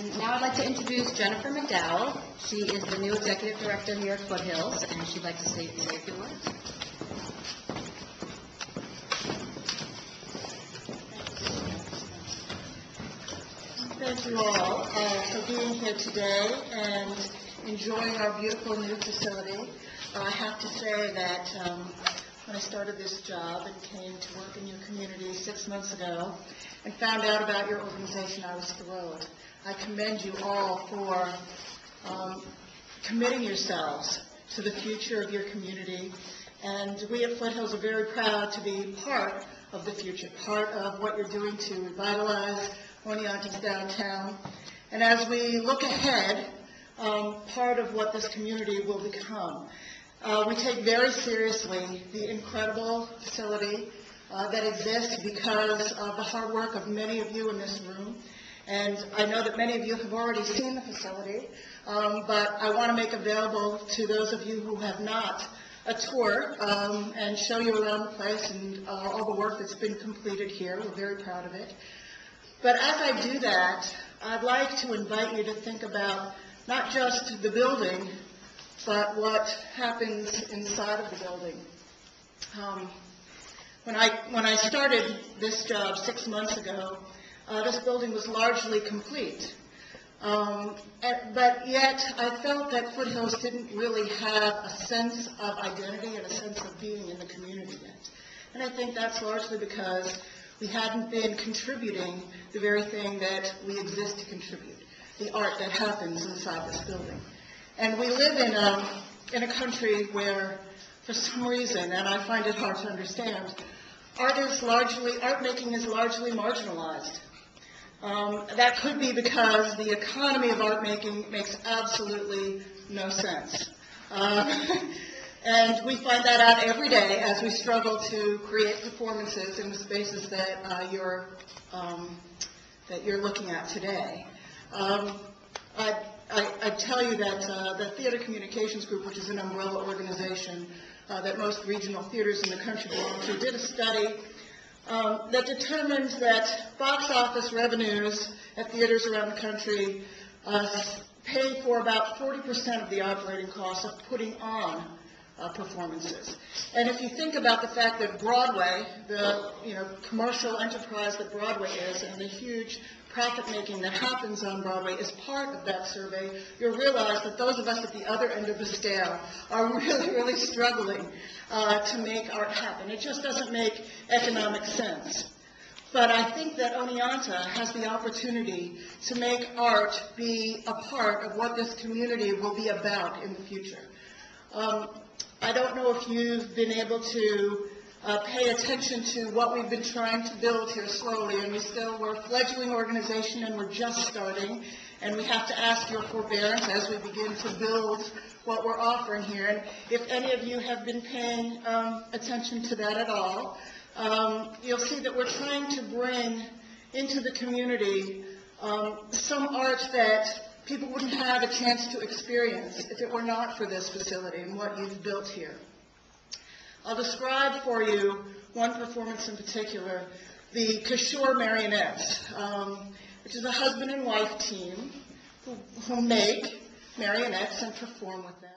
And now I'd like to introduce Jennifer McDowell. She is the new executive director here at Foothills, and she'd like to say a few words. Thank you all for being here today and enjoying our beautiful new facility. I have to say that when I started this job and came to work in your community 6 months ago and found out about your organization, I was thrilled. I commend you all for committing yourselves to the future of your community. And we at Foothills are very proud to be part of the future, part of what you're doing to revitalize Oneonta's downtown. And as we look ahead, part of what this community will become. We take very seriously the incredible facility that exists because of the hard work of many of you in this room. And I know that many of you have already seen the facility, but I want to make available to those of you who have not a tour and show you around the place and all the work that's been completed here. We're very proud of it. But as I do that, I'd like to invite you to think about not just the building, but what happens inside of the building. When I started this job 6 months ago, this building was largely complete. But yet I felt that Foothills didn't really have a sense of identity and a sense of being in the community yet. And I think that's largely because we hadn't been contributing the very thing that we exist to contribute, the art that happens inside this building. And we live in a country where, for some reason, and I find it hard to understand, art making is largely marginalized. That could be because the economy of art making makes absolutely no sense. And we find that out every day as we struggle to create performances in the spaces that you're looking at today. I tell you that the Theater Communications Group, which is an umbrella organization that most regional theaters in the country belong to, did a study that determined that box office revenues at theaters around the country pay for about 40% of the operating costs of putting on performances. And if you think about the fact that Broadway, the commercial enterprise that Broadway is, and the huge profit making that happens on Broadway is part of that survey, you'll realize that those of us at the other end of the scale are really, really struggling to make art happen. It just doesn't make economic sense. But I think that Oneonta has the opportunity to make art be a part of what this community will be about in the future. I don't know if you've been able to pay attention to what we've been trying to build here slowly, and we're a fledgling organization and we're just starting, and we have to ask your forbearance as we begin to build what we're offering here. And if any of you have been paying attention to that at all, you'll see that we're trying to bring into the community some art that people wouldn't have a chance to experience if it were not for this facility and what you've built here. I'll describe for you one performance in particular, the Kishore Marionettes, which is a husband and wife team who make marionettes and perform with them.